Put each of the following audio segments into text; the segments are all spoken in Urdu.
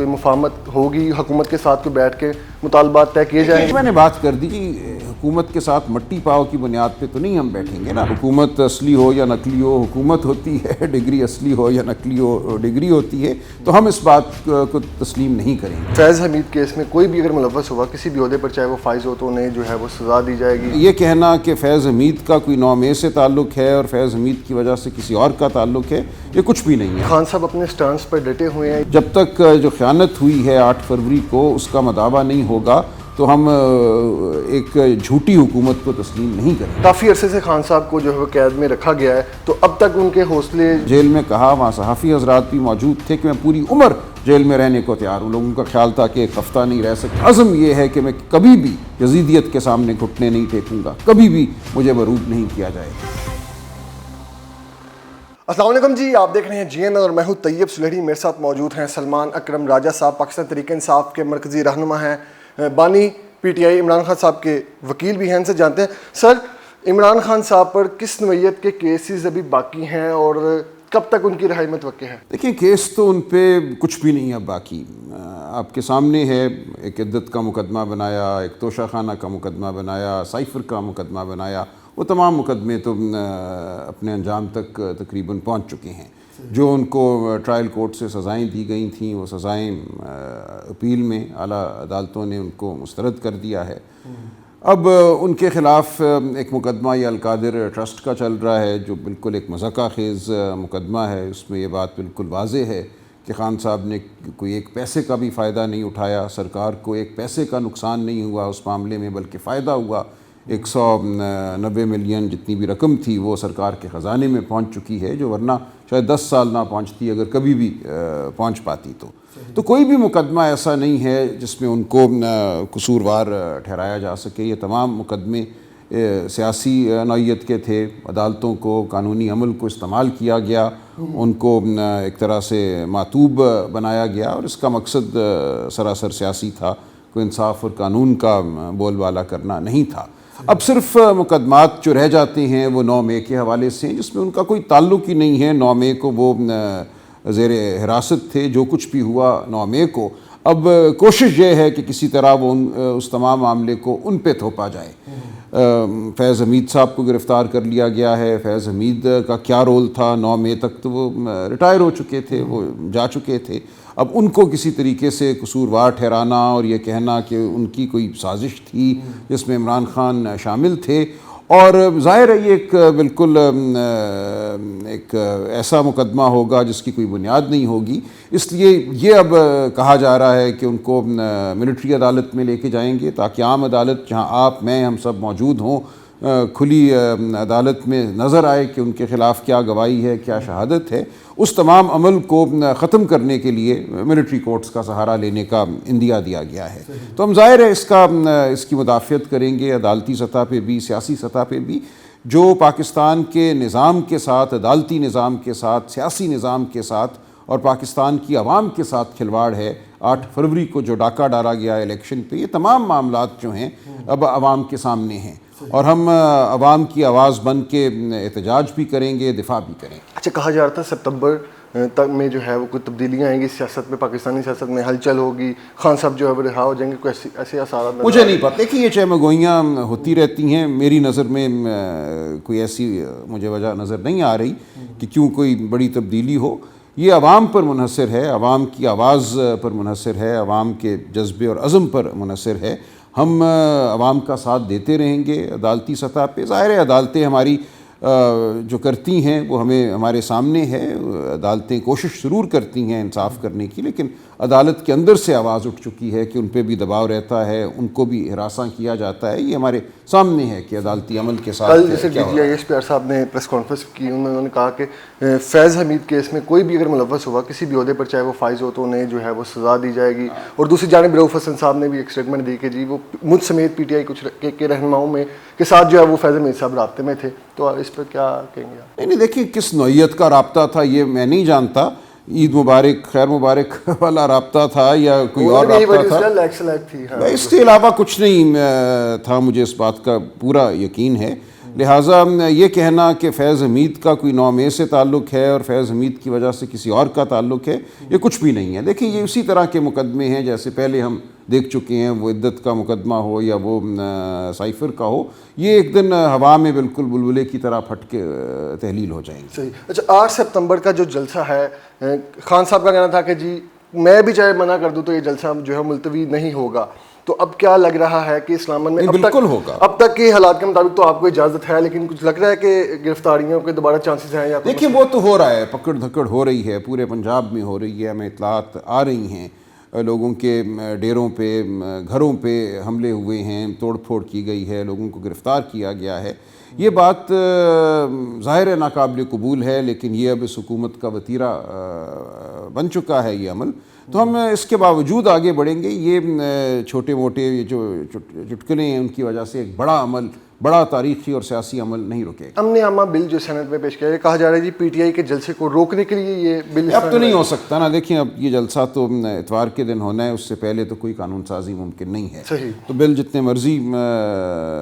کوئی مفاہمت ہوگی حکومت کے ساتھ کوئی بیٹھ کے مطالبات طے کیے جائیں گے؟ میں نے بات کر دی کہ حکومت کے ساتھ مٹی پاؤ کی بنیاد پہ تو نہیں ہم بیٹھیں گے نا. حکومت اصلی ہو یا نقلی ہو حکومت ہوتی ہے, ڈگری اصلی ہو یا نقلی ہو ڈگری ہوتی ہے, تو ہم اس بات کو تسلیم نہیں کریں گے. فیض حمید کیس میں کوئی بھی اگر ملوث ہوا کسی بھی عہدے پر, چاہے وہ فائز ہو, تو انہیں جو ہے وہ سزا دی جائے گی. یہ کہنا کہ فیض حمید کا کوئی 9 مئی سے تعلق ہے اور فیض حمید کی وجہ سے کسی اور کا تعلق ہے, یہ کچھ بھی نہیں ہے. خان صاحب اپنے سٹانس پر ڈٹے ہوئے ہیں. جب تک جو خیانت ہوئی ہے 8 فروری کو اس کا مداوع نہیں ہوگا تو ہم ایک جھوٹی حکومت کو تسلیم نہیں کریں. کافی عرصے سے خان صاحب کو جو ہے وہ قید میں رکھا گیا ہے, تو اب تک ان کے حوصلے جیل میں کہا, وہاں صحافی حضرات بھی موجود تھے کہ میں پوری عمر جیل میں رہنے کو تیار ہوں. لوگوں کا خیال تھا کہ ایک ہفتہ نہیں رہ سکتا. عزم یہ ہے کہ میں کبھی بھی یزیدیت کے سامنے گھٹنے نہیں ٹیکوں گا, کبھی بھی مجھے مروب نہیں کیا جائے گا. السلام علیکم جی, آپ دیکھ رہے ہیں جی این اور میں ہوں طیب سلیڑھی. میرے ساتھ موجود ہیں سلمان اکرم راجہ صاحب, پاکستان تحریک انصاف کے مرکزی رہنما ہیں, بانی P T I Imran Khan صاحب کے وکیل بھی ہیں. ان سے جانتے ہیں سر, عمران خان صاحب پر کس نوعیت کے کیسز ابھی باقی ہیں اور کب تک ان کی رہائی متوقع ہے؟ دیکھیں, کیس تو ان پہ کچھ بھی نہیں ہے باقی. آپ کے سامنے ہے, ایک عدت کا مقدمہ بنایا, ایک توشہ خانہ کا مقدمہ بنایا, سائفر کا مقدمہ بنایا. وہ تمام مقدمے تو اپنے انجام تک تقریباً پہنچ چکے ہیں. جو ان کو ٹرائل کورٹ سے سزائیں دی گئی تھیں وہ سزائیں اپیل میں اعلیٰ عدالتوں نے ان کو مسترد کر دیا ہے. اب ان کے خلاف ایک مقدمہ یہ القادر ٹرسٹ کا چل رہا ہے, جو بالکل ایک مذاقہ خیز مقدمہ ہے. اس میں یہ بات بالکل واضح ہے کہ خان صاحب نے کوئی ایک پیسے کا بھی فائدہ نہیں اٹھایا, سرکار کو ایک پیسے کا نقصان نہیں ہوا اس معاملے میں, بلکہ فائدہ ہوا. 190 ملین جتنی بھی رقم تھی وہ سرکار کے خزانے میں پہنچ چکی ہے, جو ورنہ شاید 10 سال نہ پہنچتی اگر کبھی بھی پہنچ پاتی. تو کوئی بھی مقدمہ ایسا نہیں ہے جس میں ان کو قصوروار ٹھہرایا جا سکے. یہ تمام مقدمے سیاسی نوعیت کے تھے. عدالتوں کو, قانونی عمل کو استعمال کیا گیا, ان کو ایک طرح سے معتوب بنایا گیا, اور اس کا مقصد سراسر سیاسی تھا, کوئی انصاف اور قانون کا بول بالا کرنا نہیں تھا. اب صرف مقدمات جو رہ جاتے ہیں وہ 9 مئی کے حوالے سے ہیں, جس میں ان کا کوئی تعلق ہی نہیں ہے. 9 مئی کو وہ زیر حراست تھے, جو کچھ بھی ہوا 9 مئی کو. اب کوشش یہ ہے کہ کسی طرح وہ اس تمام معاملے کو ان پہ تھوپا جائے. فیض حمید صاحب کو گرفتار کر لیا گیا ہے. فیض حمید کا کیا رول تھا؟ 9 مئی تک تو وہ ریٹائر ہو چکے تھے, وہ جا چکے تھے. اب ان کو کسی طریقے سے قصوروار ٹھہرانا اور یہ کہنا کہ ان کی کوئی سازش تھی جس میں عمران خان شامل تھے, اور ظاہر ہے یہ ایک بالکل ایک ایسا مقدمہ ہوگا جس کی کوئی بنیاد نہیں ہوگی. اس لیے یہ اب کہا جا رہا ہے کہ ان کو ملٹری عدالت میں لے کے جائیں گے, تاکہ عام عدالت جہاں آپ میں ہم سب موجود ہوں, کھلی عدالت میں نظر آئے کہ ان کے خلاف کیا گواہی ہے, کیا شہادت ہے. اس تمام عمل کو ختم کرنے کے لیے ملٹری کورٹس کا سہارا لینے کا عندیہ دیا گیا ہے. تو ہم ظاہر ہے اس کی مدافعت کریں گے, عدالتی سطح پہ بھی, سیاسی سطح پہ بھی. جو پاکستان کے نظام کے ساتھ, عدالتی نظام کے ساتھ, سیاسی نظام کے ساتھ اور پاکستان کی عوام کے ساتھ کھلواڑ ہے, 8 فروری کو جو ڈاکہ ڈالا گیا الیکشن پہ, یہ تمام معاملات جو ہیں اب عوام کے سامنے ہیں, اور ہم عوام کی آواز بن کے احتجاج بھی کریں گے, دفاع بھی کریں گے. اچھا, کہا جا رہا تھا ستمبر تک میں جو ہے وہ کوئی تبدیلیاں آئیں گی سیاست میں, پاکستانی سیاست میں ہلچل ہوگی, خان صاحب جو ہے وہ رہا ہو جائیں گے, کوئی ایسے آثارات؟ مجھے نہیں پتہ. دیکھیے, یہ چہم گوئیاں ہوتی رہتی ہیں. میری نظر میں کوئی ایسی مجھے وجہ نظر نہیں آ رہی کہ کیوں کوئی بڑی تبدیلی ہو. یہ عوام پر منحصر ہے, عوام کی آواز پر منحصر ہے, عوام کے جذبے اور عزم پر منحصر ہے. ہم عوام کا ساتھ دیتے رہیں گے عدالتی سطح پہ. ظاہر ہے عدالتیں ہماری جو کرتی ہیں وہ ہمارے سامنے ہے. عدالتیں کوشش ضرور کرتی ہیں انصاف کرنے کی, لیکن عدالت کے اندر سے آواز اٹھ چکی ہے کہ ان پہ بھی دباؤ رہتا ہے, ان کو بھی ہراساں کیا جاتا ہے. یہ ہمارے سامنے ہے کہ عدالتی عمل کے ساتھ. کل جیسے D G I S P R صاحب نے پریس کانفرنس کی, انہوں نے کہا کہ فیض حمید کیس میں کوئی بھی اگر ملوث ہوا کسی بھی عہدے پر, چاہے وہ فائز ہو, تو انہیں جو ہے وہ سزا دی جائے گی. اور دوسری جانب رؤف حسن صاحب نے بھی ایک اسٹیٹمنٹ دی کہ جی وہ مجھ سمیت پی ٹی آئی کچھ کے رہنماؤں میں کے ساتھ جو ہے وہ فیض حمید صاحب رابطے میں تھے. تو اس پر کیا کہیں گے؟ نہیں, دیکھیے کس نوعیت کا رابطہ تھا یہ میں نہیں جانتا. عید مبارک, خیر مبارک والا رابطہ تھا یا کوئی اور رابطہ تھا, اس کے علاوہ کچھ نہیں تھا. مجھے اس بات کا پورا یقین ہے. لہٰذا یہ کہنا کہ فیض حمید کا کوئی 9 مئی سے تعلق ہے اور فیض حمید کی وجہ سے کسی اور کا تعلق ہے، یہ کچھ بھی نہیں ہے۔ دیکھیں یہ اسی طرح کے مقدمے ہیں جیسے پہلے ہم دیکھ چکے ہیں، وہ عدت کا مقدمہ ہو یا وہ سائفر کا ہو، یہ ایک دن ہوا میں بالکل بلبلے کی طرح پھٹ کے تحلیل ہو جائیں گے۔ صحیح۔ اچھا 8 ستمبر کا جو جلسہ ہے، خان صاحب کا کہنا تھا کہ جی میں بھی چاہے منع کر دوں تو یہ جلسہ جو ہے ملتوی نہیں ہوگا، تو اب کیا لگ رہا ہے کہ اسلام آباد میں بالکل ہوگا؟ اب تک کے حالات کے مطابق تو آپ کو اجازت ہے، لیکن کچھ لگ رہا ہے کہ گرفتاریوں کے دوبارہ چانسز ہیں یا دیکھیں وہ تو ہو رہا ہے، پکڑ دھکڑ ہو رہی ہے، پورے پنجاب میں ہو رہی ہے، ہمیں اطلاعات آ رہی ہیں، لوگوں کے ڈیروں پہ گھروں پہ حملے ہوئے ہیں، توڑ پھوڑ کی گئی ہے، لوگوں کو گرفتار کیا گیا ہے۔ یہ بات ظاہر ناقابل قبول ہے، لیکن یہ اب اس حکومت کا وتیرہ بن چکا ہے یہ عمل، تو ہم اس کے باوجود آگے بڑھیں گے۔ یہ چھوٹے موٹے جو چٹکلے ہیں ان کی وجہ سے ایک بڑا عمل، بڑا تاریخی اور سیاسی عمل نہیں رکے گا۔ امن عامہ بل جو سینٹ میں پیش کیا ہے، کہا جا رہا ہے جی پی ٹی آئی کے جلسے کو روکنے کے لیے یہ بل اب تو نہیں ہو سکتا نا، دیکھیں اب یہ جلسہ تو اتوار کے دن ہونا ہے، اس سے پہلے تو کوئی قانون سازی ممکن نہیں ہے۔ صحیح۔ تو بل جتنے مرضی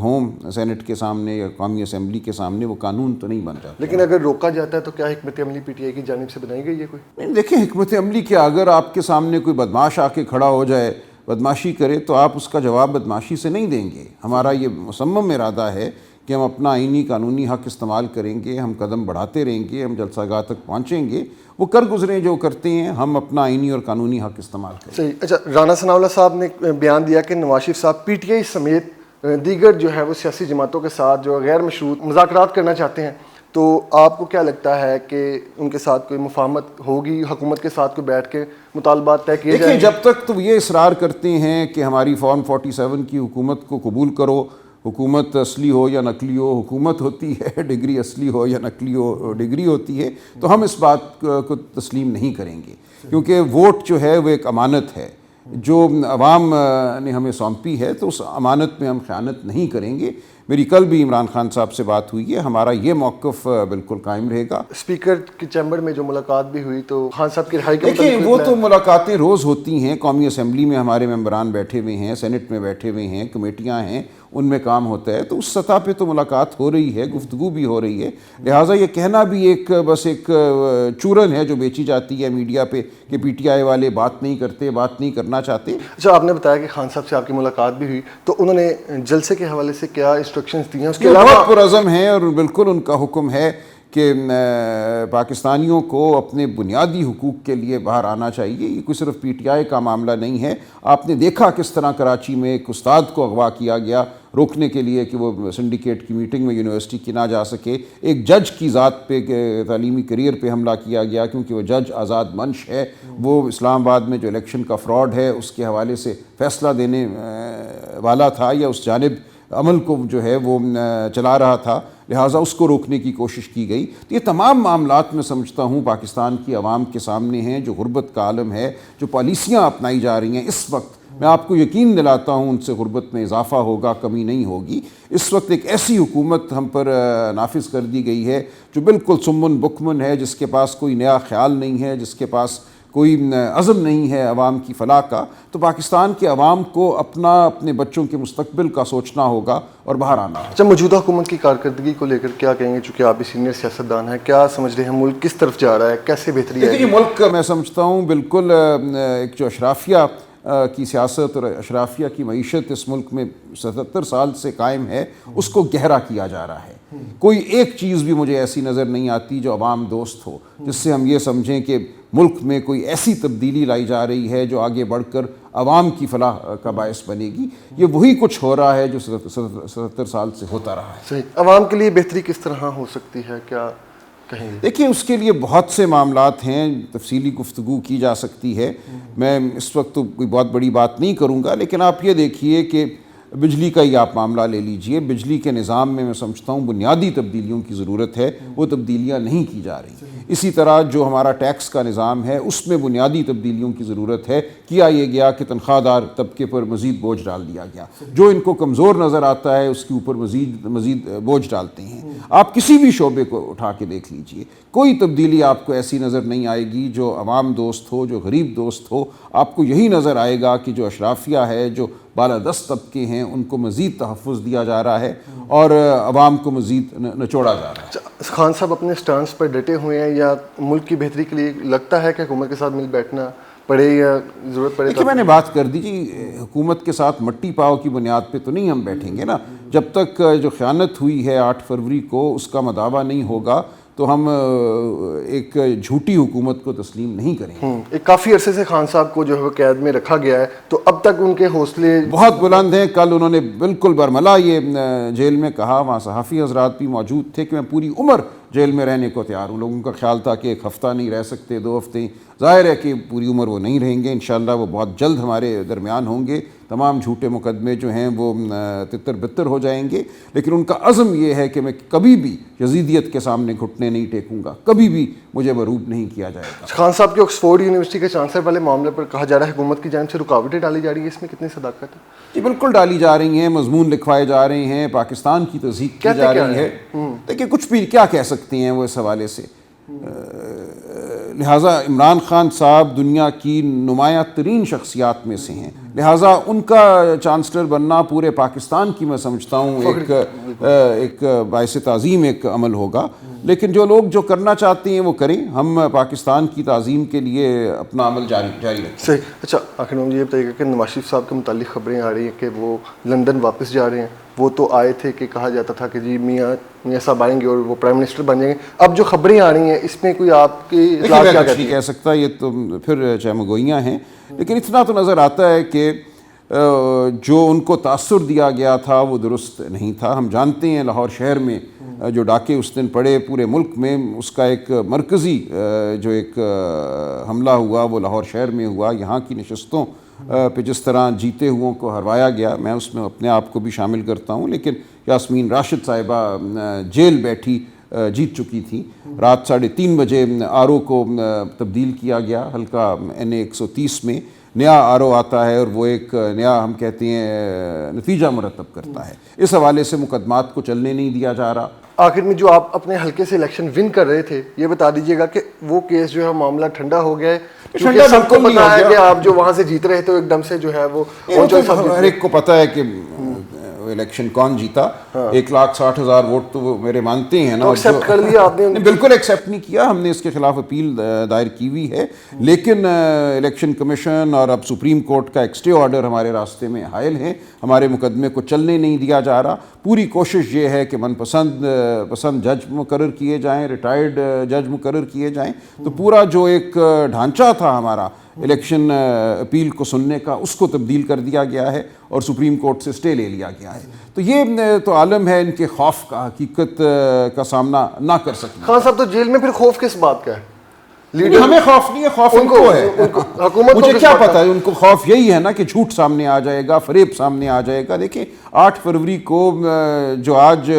ہوں سینٹ کے سامنے یا قومی اسمبلی کے سامنے، وہ قانون تو نہیں بن جاتا۔ لیکن اگر روکا جاتا ہے تو کیا حکمت عملی پی ٹی آئی کی جانب سے بنائی گئی ہے کوئی؟ نہیں دیکھیں حکمت عملی کیا، اگر آپ کے سامنے کوئی بدماش آ کے کھڑا ہو جائے، بدماشی کرے، تو آپ اس کا جواب بدماشی سے نہیں دیں گے۔ ہمارا یہ مصمم ارادہ ہے کہ ہم اپنا آئینی قانونی حق استعمال کریں گے، ہم قدم بڑھاتے رہیں گے، ہم جلسہ گاہ تک پہنچیں گے، وہ کر گزریں جو کرتے ہیں، ہم اپنا آئینی اور قانونی حق استعمال کریں۔ صحیح۔ اچھا رانا ثناء اللہ صاحب نے بیان دیا کہ نواز شریف صاحب پی ٹی آئی سمیت دیگر جو ہے وہ سیاسی جماعتوں کے ساتھ جو غیر مشروط مذاکرات کرنا چاہتے ہیں، تو آپ کو کیا لگتا ہے کہ ان کے ساتھ کوئی مفاہمت ہوگی، حکومت کے ساتھ کوئی بیٹھ کے مطالبات طے کیے جائیں دیکھیں گے؟ جب تک تو یہ اصرار کرتے ہیں کہ ہماری فارم 47 کی حکومت کو قبول کرو، حکومت اصلی ہو یا نقلی ہو حکومت ہوتی ہے، ڈگری اصلی ہو یا نقلی ہو ڈگری ہوتی ہے، تو ہم اس بات کو تسلیم نہیں کریں گے، کیونکہ ووٹ جو ہے وہ ایک امانت ہے جو عوام نے ہمیں سونپی ہے، تو اس امانت میں ہم خیانت نہیں کریں گے۔ میری کل بھی عمران خان صاحب سے بات ہوئی ہے، ہمارا یہ موقف بالکل قائم رہے گا۔ اسپیکر کے چیمبر میں جو ملاقات بھی ہوئی تو خان صاحب کی رہائی کے دیکھیں وہ تو ملاقاتیں روز ہوتی ہیں، قومی اسمبلی میں ہمارے ممبران بیٹھے ہوئے ہیں، سینٹ میں بیٹھے ہوئے ہیں، کمیٹیاں ہیں، ان میں کام ہوتا ہے، تو اس سطح پہ تو ملاقات ہو رہی ہے، گفتگو بھی ہو رہی ہے۔ لہٰذا یہ کہنا بھی ایک بس ایک چورن ہے جو بیچی جاتی ہے میڈیا پہ کہ پی ٹی آئی والے بات نہیں کرتے، بات نہیں کرنا چاہتے۔ اچھا آپ نے بتایا کہ خان صاحب سے آپ کی ملاقات بھی ہوئی، تو انہوں نے جلسے کے حوالے سے کیا انسٹرکشنز دی ہیں؟ اس کے یہ علاوہ بہت پرعزم ہیں اور بالکل ان کا حکم ہے کہ پاکستانیوں کو اپنے بنیادی حقوق کے لیے باہر آنا چاہیے۔ یہ کوئی صرف پی ٹی آئی کا معاملہ نہیں ہے، آپ نے دیکھا کس طرح کراچی میں ایک استاد کو اغوا کیا گیا روکنے کے لیے کہ وہ سنڈیکیٹ کی میٹنگ میں یونیورسٹی کی نہ جا سکے، ایک جج کی ذات پہ تعلیمی کریئر پہ حملہ کیا گیا کیونکہ وہ جج آزاد منش ہے، وہ اسلام آباد میں جو الیکشن کا فراڈ ہے اس کے حوالے سے فیصلہ دینے والا تھا یا اس جانب عمل کو جو ہے وہ چلا رہا تھا، لہٰذا اس کو روکنے کی کوشش کی گئی۔ تو یہ تمام معاملات میں سمجھتا ہوں پاکستان کی عوام کے سامنے ہیں، جو غربت کا عالم ہے، جو پالیسیاں اپنائی جا رہی ہیں اس وقت، میں آپ کو یقین دلاتا ہوں ان سے غربت میں اضافہ ہوگا، کمی نہیں ہوگی۔ اس وقت ایک ایسی حکومت ہم پر نافذ کر دی گئی ہے جو بالکل سمن بکمن ہے، جس کے پاس کوئی نیا خیال نہیں ہے، جس کے پاس کوئی عزم نہیں ہے عوام کی فلاح کا۔ تو پاکستان کے عوام کو اپنے بچوں کے مستقبل کا سوچنا ہوگا اور باہر آنا ہے۔ اچھا موجودہ حکومت کی کارکردگی کو لے کر کیا کہیں گے؟ چونکہ آپ بھی سینئر سیاستدان ہیں، کیا سمجھ رہے ہیں ملک کس طرف جا رہا ہے، کیسے بہتری ہے؟ یہ ملک میں سمجھتا ہوں بالکل ایک جو اشرافیہ کی سیاست اور اشرافیہ کی معیشت اس ملک میں 77 سال سے قائم ہے، اس کو گہرا کیا جا رہا ہے۔ کوئی ایک چیز بھی مجھے ایسی نظر نہیں آتی جو عوام دوست ہو، جس سے ہم یہ سمجھیں کہ ملک میں کوئی ایسی تبدیلی لائی جا رہی ہے جو آگے بڑھ کر عوام کی فلاح کا باعث بنے گی۔ یہ وہی کچھ ہو رہا ہے جو 77 سال سے ہوتا رہا ہے۔ صحیح۔ عوام کے لیے بہتری کس طرح ہو سکتی ہے، کیا کہیں گے؟ دیکھیں اس کے لیے بہت سے معاملات ہیں، تفصیلی گفتگو کی جا سکتی ہے، میں اس وقت تو کوئی بہت بڑی بات نہیں کروں گا، لیکن آپ یہ دیکھیے کہ بجلی کا ہی آپ معاملہ لے لیجئے، بجلی کے نظام میں سمجھتا ہوں بنیادی تبدیلیوں کی ضرورت ہے، وہ تبدیلیاں نہیں کی جا رہی۔ اسی طرح جو ہمارا ٹیکس کا نظام ہے اس میں بنیادی تبدیلیوں کی ضرورت ہے۔ کیا یہ گیا کہ تنخواہ دار طبقے پر مزید بوجھ ڈال دیا گیا، جو ان کو کمزور نظر آتا ہے اس کے اوپر مزید بوجھ ڈالتے ہیں۔ آپ کسی بھی شعبے کو اٹھا کے دیکھ لیجئے، کوئی تبدیلی آپ کو ایسی نظر نہیں آئے گی جو عوام دوست ہو، جو غریب دوست ہو۔ آپ کو یہی نظر آئے گا کہ جو اشرافیہ ہے، جو بالادست طبقے ہیں ان کو مزید تحفظ دیا جا رہا ہے اور عوام کو مزید نچوڑا جا رہا ہے۔ خان صاحب اپنے سٹانس پر ڈٹے ہوئے ہیں یا ملک کی بہتری کے لیے لگتا ہے کہ حکومت کے ساتھ مل بیٹھنا پڑے یا ضرورت پڑے؟ دیکھیے میں نے بات کر دی جی، حکومت کے ساتھ مٹی پاؤ کی بنیاد پہ تو نہیں ہم بیٹھیں گے نا۔ جب تک جو خیانت ہوئی ہے 8 فروری کو اس کا مداوع نہیں ہوگا تو ہم ایک جھوٹی حکومت کو تسلیم نہیں کریں گے۔ ایک کافی عرصے سے خان صاحب کو جو ہے قید میں رکھا گیا ہے، تو اب تک ان کے حوصلے بہت بلند ہیں۔ کل انہوں نے بالکل برملا یہ جیل میں کہا، وہاں صحافی حضرات بھی موجود تھے، کہ میں پوری عمر جیل میں رہنے کو تیار ہوں۔ لوگوں کا خیال تھا کہ 1 ہفتہ نہیں رہ سکتے، 2 ہفتے، ظاہر ہے کہ پوری عمر وہ نہیں رہیں گے، انشاءاللہ وہ بہت جلد ہمارے درمیان ہوں گے، تمام جھوٹے مقدمے جو ہیں وہ تتر بتر ہو جائیں گے۔ لیکن ان کا عزم یہ ہے کہ میں کبھی بھی یزیدیت کے سامنے گھٹنے نہیں ٹیکوں گا، کبھی بھی مجھے مروب نہیں کیا جائے گا۔ خان صاحب کے آکسفورڈ یونیورسٹی کے چانسلر والے معاملے پر کہا جا رہا ہے حکومت کی جانب سے رکاوٹیں ڈالی جا رہی ہے، اس میں کتنی صداقت ہے؟ جی بالکل ڈالی جا رہی ہیں، مضمون لکھوائے جا رہے ہیں، پاکستان کی تضحیک کی جا رہی ہے۔ دیکھیں کچھ بھی کیا کہہ سکتے ہیں وہ اس حوالے سے، لہٰذا عمران خان صاحب دنیا کی نمایاں ترین شخصیات میں سے ہیں، لہٰذا ان کا چانسلر بننا پورے پاکستان کی میں سمجھتا ہوں ایک باعث تعظیم ایک عمل ہوگا۔ لیکن جو لوگ جو کرنا چاہتے ہیں وہ کریں، ہم پاکستان کی تعظیم کے لیے اپنا عمل جاری رکھیں۔ صحیح۔ اچھا آخر میں مجھے یہ بتائیے گا کہ نواز شریف صاحب کے متعلق خبریں آ رہی ہیں کہ وہ لندن واپس جا رہے ہیں، وہ تو آئے تھے کہ کہا جاتا تھا کہ جی میاں صاحب آئیں گے اور وہ پرائم منسٹر بن جائیں گے، اب جو خبریں آ رہی ہیں اس میں کوئی آپ کی اطلاع کیا کہتی ہے؟ کہہ سکتا، یہ تو پھر چمگوئیاں ہیں، لیکن اتنا تو نظر آتا ہے کہ جو ان کو تاثر دیا گیا تھا وہ درست نہیں تھا۔ ہم جانتے ہیں لاہور شہر میں جو ڈاکے اس دن پڑے پورے ملک میں، اس کا ایک مرکزی جو ایک حملہ ہوا وہ لاہور شہر میں ہوا۔ یہاں کی نشستوں پہ جس طرح جیتے ہوئوں کو ہروایا گیا، میں اس میں اپنے آپ کو بھی شامل کرتا ہوں، لیکن یاسمین راشد صاحبہ جیل بیٹھی جیت چکی تھی۔ رات 3:30 بجے RO کو تبدیل کیا گیا حلقہ NA 130 میں، نیا RO آتا ہے اور وہ ایک نیا ہم کہتے ہیں نتیجہ مرتب کرتا ہے۔ اس حوالے سے مقدمات کو چلنے نہیں دیا جا رہا۔ آخر میں جو آپ اپنے حلقے سے الیکشن ون کر رہے تھے، یہ بتا دیجیے گا کہ وہ کیس جو ہے معاملہ ٹھنڈا ہو گیا ہے؟ کیونکہ سب کو پتا ہے کہ آپ جو وہاں سے جیت رہے تھے ایک دم سے جو ہے وہ ہر ایک کو پتا ہے کہ الیکشن کون جیتا۔ 1,60,000 ووٹ تو وہ میرے مانتے ہیں نا، ایکسیپٹ کر لیا آپ نے؟ بالکل ایکسیپٹ نہیں کیا، ہم نے اس کے خلاف اپیل دائر کی ہوئی ہے، لیکن الیکشن کمیشن اور اب سپریم کورٹ کا ایک اسٹے آرڈر ہمارے راستے میں حائل ہے، ہمارے مقدمے کو چلنے نہیں دیا جا رہا۔ پوری کوشش یہ ہے کہ من پسند جج مقرر کیے جائیں، ریٹائرڈ جج مقرر کیے جائیں، تو پورا جو ایک ڈھانچہ تھا ہمارا الیکشن اپیل کو سننے کا، اس کو تبدیل کر دیا گیا ہے اور سپریم کورٹ سے اسٹے لے لیا گیا ہے۔ تو یہ تو عالم ہے ان کے خوف کا، حقیقت کا سامنا نہ کر سکنا۔ خان صاحب تو جیل میں پھر خوف کس بات کا ہے؟ ہمیں خوف نہیں ہے، خوف ان کو ہے۔ حکومت مجھے کیا پتا ہے، ان کو خوف یہی ہے نا کہ جھوٹ سامنے آ جائے گا، فریب سامنے آ جائے گا۔ دیکھیں 8 فروری کو جو آج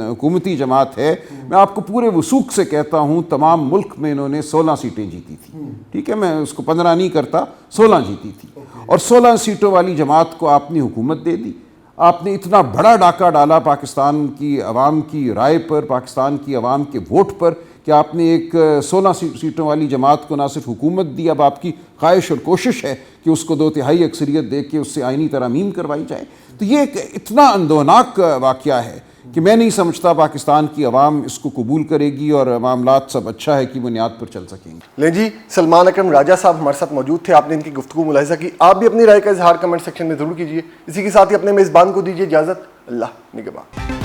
حکومتی جماعت ہے، میں آپ کو پورے وثوق سے کہتا ہوں تمام ملک میں انہوں نے 16 سیٹیں جیتی تھی، ٹھیک ہے، میں اس کو 15 نہیں کرتا، 16 جیتی تھی، اور 16 سیٹوں والی جماعت کو آپ نے حکومت دے دی۔ آپ نے اتنا بڑا ڈاکہ ڈالا پاکستان کی عوام کی رائے پر، پاکستان کی عوام کے ووٹ پر، کہ آپ نے ایک 16 سیٹوں والی جماعت کو نہ صرف حکومت دی، اب آپ کی خواہش اور کوشش ہے کہ اس کو 2/3 اکثریت دے کے اس سے آئینی ترامیم کروائی جائے۔ تو یہ ایک اتنا اندوہناک واقعہ ہے کہ میں نہیں سمجھتا پاکستان کی عوام اس کو قبول کرے گی اور معاملات سب اچھا ہے کی بنیاد پر چل سکیں گے۔ لیں جی، سلمان اکرم راجہ صاحب ہمارے ساتھ موجود تھے، آپ نے ان کی گفتگو ملاحظہ کی۔ آپ بھی اپنی رائے کا اظہار کمنٹ سیکشن میں ضرور کیجیے۔ اسی کے ساتھ ہی اپنے میزبان کو دیجیے اجازت۔ اللہ نگہبان۔